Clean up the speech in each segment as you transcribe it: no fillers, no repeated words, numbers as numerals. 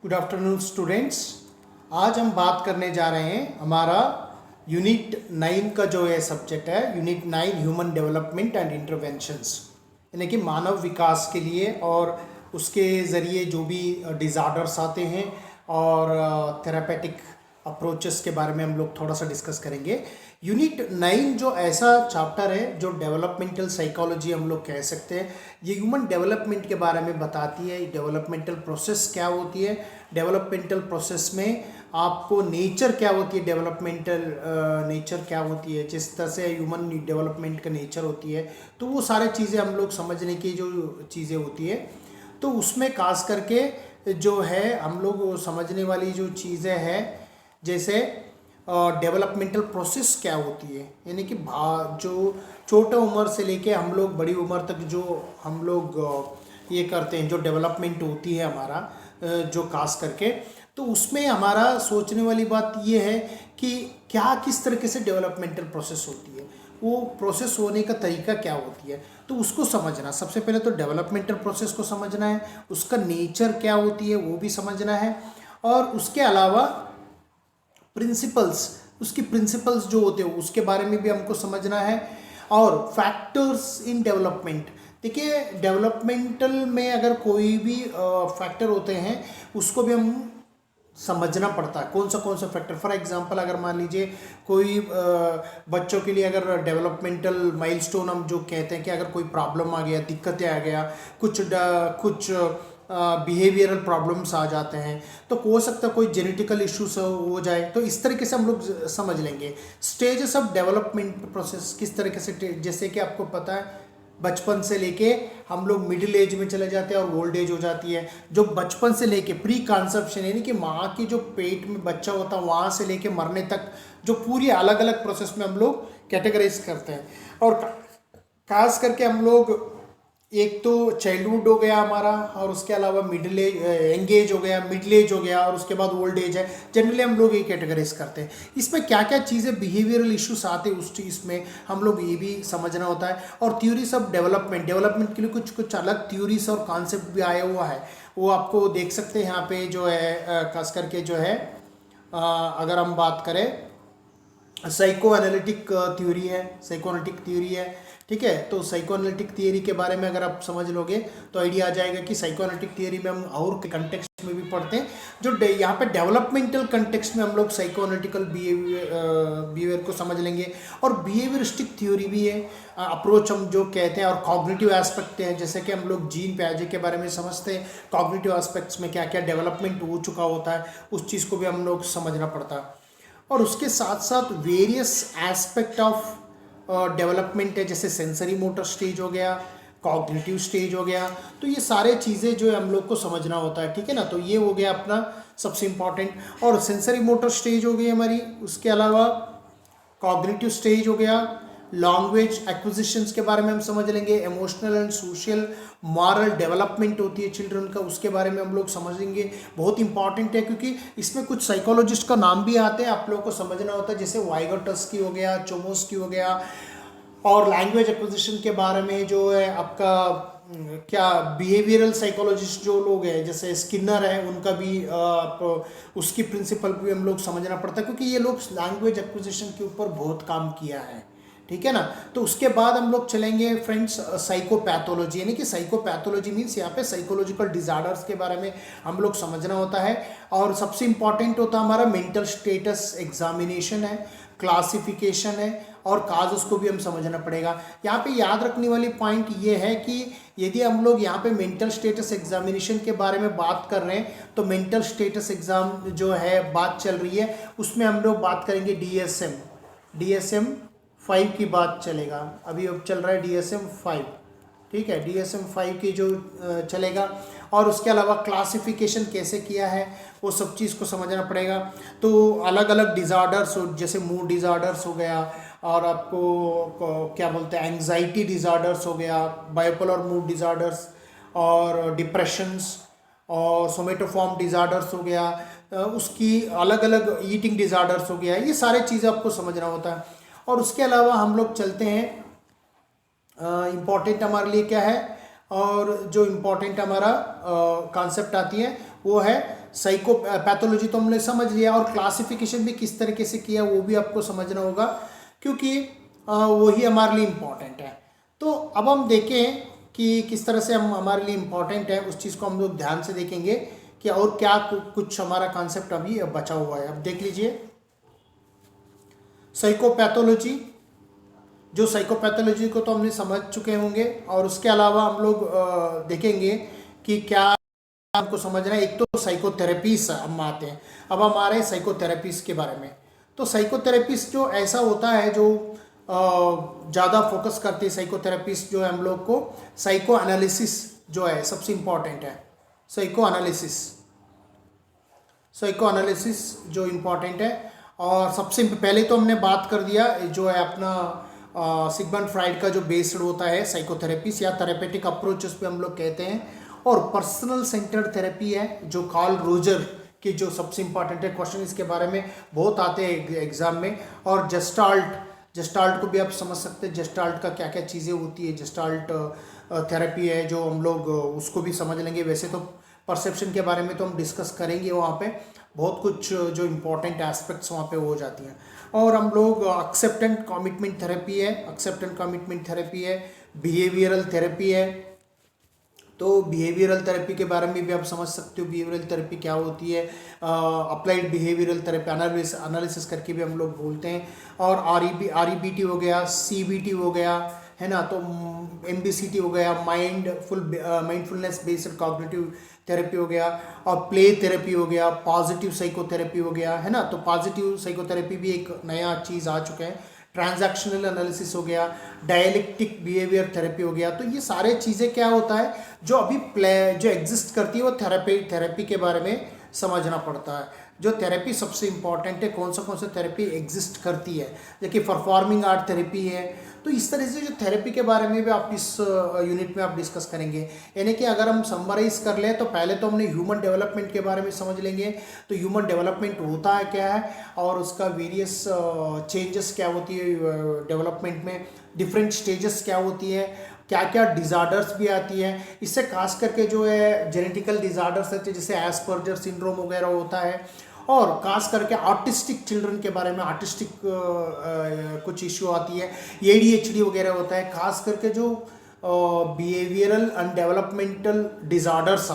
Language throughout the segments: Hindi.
Good afternoon students. आज हम बात करने जा रहे हैं हमारा यूनिट 9 का जो है सब्जेक्ट है unit 9 human development and interventions, यानी कि मानव विकास के लिए और उसके ज़रिए जो भी डिज़ार्डर्स आते हैं और थेरापेटिक अप्रोचेस के बारे में हम लोग थोड़ा सा डिस्कस करेंगे। यूनिट 9 जो ऐसा चैप्टर है जो डेवलपमेंटल साइकोलॉजी हम लोग कह सकते हैं, ये ह्यूमन डेवलपमेंट के बारे में बताती है। डेवलपमेंटल प्रोसेस क्या होती है, डेवलपमेंटल प्रोसेस में आपको नेचर क्या होती है, डेवलपमेंटल नेचर क्या होती है, जिस तरह से ह्यूमन डेवलपमेंट का नेचर होती है, तो वो सारे चीज़ें हम लोग समझने की जो चीज़ें होती है, तो उसमें खास करके जो है हम लोग समझने वाली जो चीज़ें हैं, जैसे डेवलपमेंटल प्रोसेस क्या होती है, यानी कि जो छोटे उम्र से लेके हम लोग बड़ी उम्र तक जो हम लोग ये करते हैं, जो डेवलपमेंट होती है हमारा जो खास करके, तो उसमें हमारा सोचने वाली बात ये है कि क्या किस तरीके से डेवलपमेंटल प्रोसेस होती है, वो प्रोसेस होने का तरीका क्या होती है, तो उसको समझना। सबसे पहले तो डेवलपमेंटल प्रोसेस को समझना है, उसका नेचर क्या होती है वो भी समझना है, और उसके अलावा प्रिंसिपल्स, उसकी प्रिंसिपल्स जो होते हैं उसके बारे में भी हमको समझना है, और फैक्टर्स इन डेवलपमेंट। देखिए, डेवलपमेंटल में अगर कोई भी फैक्टर होते हैं उसको भी हम समझना पड़ता है, कौन सा फैक्टर। फॉर एग्जांपल अगर मान लीजिए कोई बच्चों के लिए अगर डेवलपमेंटल माइलस्टोन हम जो कहते हैं कि अगर कोई प्रॉब्लम आ गया, दिक्कतें आ गया, कुछ बिहेवियरल प्रॉब्लम्स आ जाते हैं, तो हो सकता है कोई जेनेटिकल इश्यूज हो जाए, तो इस तरीके से हम लोग समझ लेंगे स्टेजेस ऑफ डेवलपमेंट प्रोसेस किस तरीके से। जैसे कि आपको पता है बचपन से लेके हम लोग मिडिल एज में चले जाते हैं और ओल्ड एज हो जाती है। जो बचपन से लेके प्री कंसेप्शन, यानी कि माँ की जो पेट में बच्चा होता है वहाँ से लेके मरने तक जो पूरी अलग अलग प्रोसेस में हम लोग कैटेगराइज करते हैं। और खास करके हम लोग एक तो चाइल्डहुड हो गया हमारा, और उसके अलावा मिडिल एज, यंग एज हो गया, मिडिल एज हो गया, और उसके बाद ओल्ड एज है। जनरली हम लोग ये कैटेगराइज करते हैं। इसमें क्या क्या चीज़ें बिहेवियरल इश्यूज आते हैं उस चीज़ में हम लोग ये भी समझना होता है। और थ्योरीज ऑफ डेवलपमेंट के लिए कुछ अलग थ्योरीज और कॉन्सेप्ट भी आया हुआ है, वो आपको देख सकते हैं यहाँ पे जो है खास करके जो है अगर हम बात करें साइको एनालिटिक थ्योरी है, साइकोएनालिटिक थ्योरी है, ठीक है। तो साइकोएनालिटिक थ्योरी के बारे में अगर आप समझ लोगे तो आइडिया आ जाएगा कि साइकोएनालिटिक थ्योरी में हम और कंटेक्स्ट में भी पढ़ते हैं। जो यहाँ पे डेवलपमेंटल कंटेक्स्ट में हम लोग साइकोएनालिटिकल बिहेवियर को समझ लेंगे। और बिहेवियरिस्टिक थ्योरी भी है, अप्रोच हम जो कहते हैं, और कॉग्निटिव एस्पेक्ट हैं, जैसे कि हम लोग जीन पियाजे के बारे में समझते हैं, कॉग्निटिव एस्पेक्ट्स में क्या क्या डेवलपमेंट हो चुका होता है, उस चीज़ को भी हम लोग समझना पड़ता है। और उसके साथ साथ वेरियस एस्पेक्ट ऑफ डेवलपमेंट है, जैसे सेंसरी मोटर स्टेज हो गया, कॉग्निटिव स्टेज हो गया, तो ये सारे चीज़ें जो है हम लोग को समझना होता है, ठीक है ना। तो ये हो गया अपना सबसे इम्पॉर्टेंट। और सेंसरी मोटर स्टेज हो गई हमारी, उसके अलावा कॉग्निटिव स्टेज हो गया, लैंग्वेज एक्विजिशंस के बारे में हम समझ लेंगे, emotional and social moral development होती है चिल्ड्रन का, उसके बारे में हम लोग समझेंगे। बहुत इंपॉर्टेंट है क्योंकि इसमें कुछ साइकोलॉजिस्ट का नाम भी आते हैं, आप लोगों को समझना होता है, जैसे वाइगोटस्की हो गया, चोमोस्की हो गया। और लैंग्वेज एक्विजिशन के बारे में जो है आपका क्या बिहेवियरल साइकोलॉजिस्ट जो लोग हैं, जैसे स्किनर है, उनका भी उसकी प्रिंसिपल भी हम लोग समझना पड़ता है, क्योंकि ये लोग लैंग्वेज एक्विजिशन के ऊपर बहुत काम किया है, ठीक है ना। तो उसके बाद हम लोग चलेंगे फ्रेंड्स साइकोपैथोलॉजी, यानी कि साइकोपैथोलॉजी मीन्स यहाँ पे साइकोलॉजिकल डिजार्डर्स के बारे में हम लोग समझना होता है। और सबसे इंपॉर्टेंट होता है हमारा मेंटल स्टेटस एग्जामिनेशन है, क्लासिफिकेशन है, और काजेस को भी हम समझना पड़ेगा। यहाँ पे याद रखने वाली पॉइंट ये है कि यदि हम लोग यहाँ पे मेंटल स्टेटस एग्जामिनेशन के बारे में बात कर रहे हैं, तो मेंटल स्टेटस एग्जाम जो है बात चल रही है, उसमें हम लोग बात करेंगे DSM 5 की बात चलेगा। अभी अब चल रहा है DSM 5, ठीक है, DSM 5 की जो चलेगा। और उसके अलावा क्लासिफिकेशन कैसे किया है वो सब चीज़ को समझना पड़ेगा। तो अलग अलग डिज़ार्डर्स, जैसे मूड डिज़ार्डर्स हो गया, और आपको क्या बोलते हैं एंग्जाइटी डिज़ार्डर्स हो गया, बाइपोलर मूड डिज़ार्डर्स, और डिप्रेशंस, और सोमेटोफॉर्म डिज़ार्डर्स हो गया, उसकी अलग अलग ईटिंग डिज़ार्डर्स हो गया, ये सारे चीज़ें आपको समझना होता है। और उसके अलावा हम लोग चलते हैं इम्पॉर्टेंट हमारे लिए क्या है, और जो इम्पॉर्टेंट हमारा कॉन्सेप्ट आती है वो है साइको पैथोलॉजी तो हमने समझ लिया, और क्लासिफिकेशन भी किस तरीके से किया वो भी आपको समझना होगा, क्योंकि वही हमारे लिए इम्पॉर्टेंट है। तो अब हम देखें कि किस तरह से हम हमारे लिए इम्पॉर्टेंट है, उस चीज़ को हम लोग ध्यान से देखेंगे कि और क्या कुछ हमारा कॉन्सेप्ट अभी बचा हुआ है। अब देख लीजिए साइकोपैथोलॉजी, जो साइकोपैथोलॉजी को तो हमने समझ चुके होंगे, और उसके अलावा हम लोग देखेंगे कि क्या हमको समझना है। एक तो साइकोथेरेपीज हम आते हैं, अब हमारे साइकोथेरेपीज के बारे में। तो साइकोथेरेपीज जो ऐसा होता है जो ज़्यादा फोकस करती है, साइकोथेरेपिस्ट जो है हम लोग को साइको एनालिसिस जो है सबसे इम्पॉर्टेंट है। साइको एनालिसिस जो इम्पॉर्टेंट है, और सबसे पहले तो हमने बात कर दिया जो है अपना सिगमंड फ्राइड का जो बेस्ड होता है साइकोथेरेपिस, या थेरेपेटिक अप्रोचेस पे हम लोग कहते हैं, और पर्सनल सेंटर्ड थेरेपी है जो कार्ल रोजर की जो सबसे इम्पॉर्टेंट है। क्वेश्चन इसके बारे में बहुत आते हैं एग्जाम में। और जेस्टाल्ट को भी आप समझ सकते हैं, जेस्टाल्ट का क्या क्या चीज़ें होती है, जेस्टाल्ट थेरेपी है जो हम लोग उसको भी समझ लेंगे। वैसे तो परसेप्शन के बारे में तो हम डिस्कस करेंगे, वहाँ पे बहुत कुछ जो इम्पोर्टेंट एस्पेक्ट्स वहाँ पे हो जाती हैं। और हम लोग एक्सेप्टेंट कमिटमेंट थेरेपी है, एक्सेप्टेंट कमिटमेंट थेरेपी है, बिहेवियरल थेरेपी है। तो बिहेवियरल थेरेपी के बारे में भी आप समझ सकते हो, बिहेवियरल थेरेपी क्या होती है। अप्लाइड बिहेवियरल थेरेपी एनालिसिस करके भी हम लोग बोलते हैं। और REBT हो गया, CBT हो गया, है ना। तो MBCT हो गया, माइंडफुलनेस बेस्ड कॉग्निटिव थेरेपी हो गया, और प्ले थेरेपी हो गया, पॉजिटिव साइकोथेरेपी हो गया, है ना। तो पॉजिटिव साइकोथेरेपी भी एक नया चीज़ आ चुका है। ट्रांजैक्शनल एनालिसिस हो गया, डायलेक्टिक बिहेवियर थेरेपी हो गया। तो ये सारे चीज़ें क्या होता है जो अभी जो एग्जिस्ट करती है, वो थेरेपी के बारे में समझना पड़ता है। जो थेरेपी सबसे इंपॉर्टेंट है, कौन सा थेरेपी एग्जिस्ट करती है, जैसे परफॉर्मिंग आर्ट थेरेपी है। तो इस तरह से जो थेरेपी के बारे में भी आप इस यूनिट में आप डिस्कस करेंगे। यानी कि अगर हम समराइज कर लें तो पहले तो हमने ह्यूमन डेवलपमेंट के बारे में समझ लेंगे, तो ह्यूमन डेवलपमेंट होता है क्या है, और उसका वेरियस चेंजेस क्या होती है डेवलपमेंट में, डिफरेंट स्टेजेस क्या होती है, क्या क्या डिजार्डर्स भी आती है। इससे खास करके जो है जेनेटिकल डिजार्डर्स है, जैसे एस्पर्जर सिंड्रोम वगैरह होता है, और खास करके ऑटिस्टिक चिल्ड्रन के बारे में, ऑटिस्टिक कुछ इश्यू आती है, ADHD वगैरह होता है। खास करके जो बिहेवियरल एंड डेवलपमेंटल डिजार्डर्स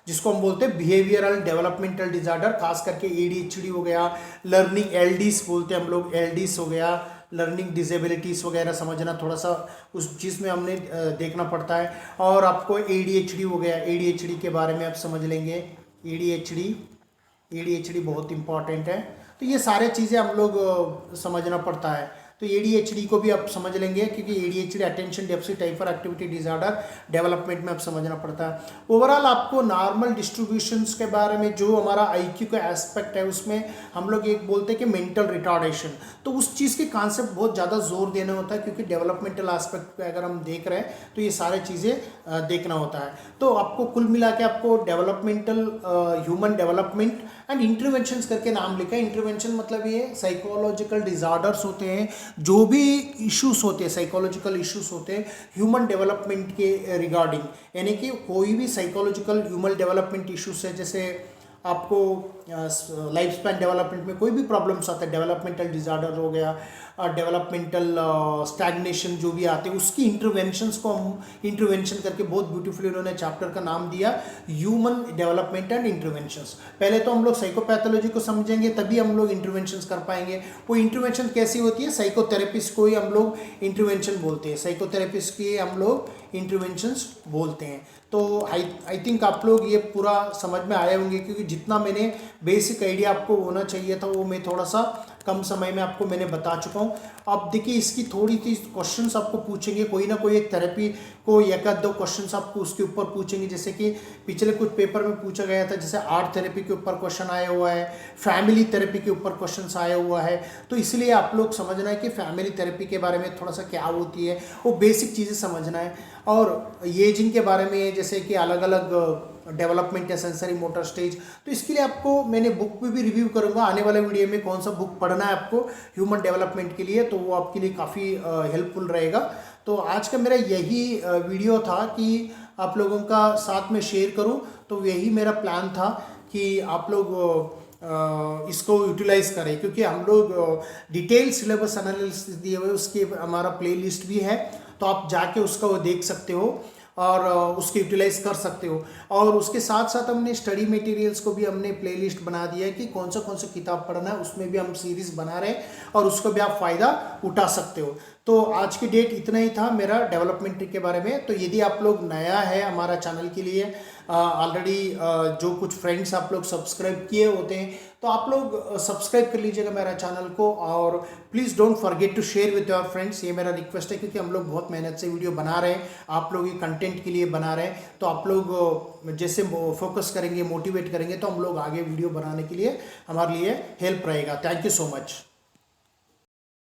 जिसको हम बोलते हैं बिहेवियरल डेवलपमेंटल डिजार्डर, खास करके ADHD हो गया, लर्निंग LDs बोलते हैं हम लोग, LDs हो गया, लर्निंग डिसेबिलिटीज़ वगैरह समझना थोड़ा सा उस चीज़ में हमने देखना पड़ता है। और आपको ADHD हो गया, ADHD के बारे में आप समझ लेंगे। ADHD बहुत इंपॉर्टेंट है। तो ये सारे चीज़ें हम लोग समझना पड़ता है। तो ADHD को भी आप समझ लेंगे, क्योंकि ADHD attention deficit hyper activity disorder development में आप समझना पड़ता है। ओवरऑल आपको नॉर्मल डिस्ट्रीब्यूशंस के बारे में, जो हमारा IQ का एस्पेक्ट है, उसमें हम लोग एक बोलते हैं कि मेंटल रिटार्डेशन, तो उस चीज़ के कॉन्सेप्ट बहुत ज़्यादा जोर देना होता है, क्योंकि डेवलपमेंटल एस्पेक्ट पे अगर हम देख रहे हैं तो ये सारे चीज़ें देखना होता है। तो आपको कुल मिला के आपको developmental human development and interventions करके नाम लिखा है। इंटरवेंशन मतलब ये साइकोलॉजिकल डिसऑर्डर्स होते हैं, जो भी इश्यूज होते हैं, साइकोलॉजिकल इश्यूज होते हैं ह्यूमन डेवलपमेंट के रिगार्डिंग, यानी कि कोई भी साइकोलॉजिकल ह्यूमन डेवलपमेंट इश्यूज है, जैसे आपको लाइफ स्पैन डेवलपमेंट में कोई भी प्रॉब्लम्स आते हैं, डेवलपमेंटल डिसऑर्डर हो गया, डेवलपमेंटल स्टैग्नेशन जो भी आते हैं, उसकी इंटरवेंशंस को हम इंटरवेंशन करके बहुत ब्यूटीफुली उन्होंने चैप्टर का नाम दिया ह्यूमन डेवलपमेंट एंड इंटरवेंशंस। पहले तो हम लोग साइकोपैथोलॉजी को समझेंगे, तभी हम लोग इंटरवेंशंस कर पाएंगे। वो इंटरवेंशन कैसी होती है, साइकोथेरेपिस्ट को ही हम लोग इंटरवेंशन बोलते हैं, साइकोथेरेपिस्ट की हम लोग इंटरवेंशंस बोलते हैं। तो आई थिंक आप लोग ये पूरा समझ में आए होंगे, क्योंकि जितना मैंने बेसिक आइडिया आपको होना चाहिए था वो मैं थोड़ा सा कम समय में आपको मैंने बता चुका हूँ। अब देखिए इसकी थोड़ी सी क्वेश्चंस आपको पूछेंगे, कोई ना कोई एक थेरेपी को एक आध दो क्वेश्चंस आपको उसके ऊपर पूछेंगे, जैसे कि पिछले कुछ पेपर में पूछा गया था, जैसे आर्ट थेरेपी के ऊपर क्वेश्चन आया हुआ है, फैमिली थेरेपी के ऊपर क्वेश्चंस आया हुआ है। तो इसलिए आप लोग समझना है कि फैमिली थेरेपी के बारे में थोड़ा सा क्या होती है, वो बेसिक चीज़ें समझना है। और ये जिनके बारे में जैसे कि अलग अलग डेवलपमेंट है, सेंसरी मोटर स्टेज, तो इसके लिए आपको मैंने बुक भी रिव्यू करूंगा आने वाले वीडियो में, कौन सा बुक पढ़ना है आपको ह्यूमन डेवलपमेंट के लिए, तो वो आपके लिए काफ़ी हेल्पफुल रहेगा। तो आज का मेरा यही वीडियो था कि आप लोगों का साथ में शेयर करूं, तो यही मेरा प्लान था कि आप लोग इसको यूटिलाइज करें, क्योंकि हम लोग डिटेल सिलेबस एनालिसिस दिए हुए उसके हमारा प्लेलिस्ट भी है, तो आप जाके उसका वो देख सकते हो और उसको यूटिलाइज कर सकते हो। और उसके साथ साथ हमने स्टडी मटेरियल्स को भी हमने प्लेलिस्ट बना दिया है कि कौन सा किताब पढ़ना है, उसमें भी हम सीरीज बना रहे हैं और उसको भी आप फ़ायदा उठा सकते हो। तो आज की डेट इतना ही था मेरा डेवलपमेंट ट्री के बारे में। तो यदि आप लोग नया है हमारा चैनल के लिए, ऑलरेडी जो कुछ फ्रेंड्स आप लोग सब्सक्राइब किए होते हैं, तो आप लोग सब्सक्राइब कर लीजिएगा मेरा चैनल को, और please don't forget to share with your friends. ये मेरा रिक्वेस्ट है, क्योंकि हम लोग बहुत मेहनत से वीडियो बना रहे हैं, आप लोग ये कंटेंट के लिए बना रहे हैं। तो आप लोग जैसे फोकस करेंगे, मोटिवेट करेंगे, तो हम लोग आगे वीडियो बनाने के लिए हमारे लिए हेल्प रहेगा। Thank you so much.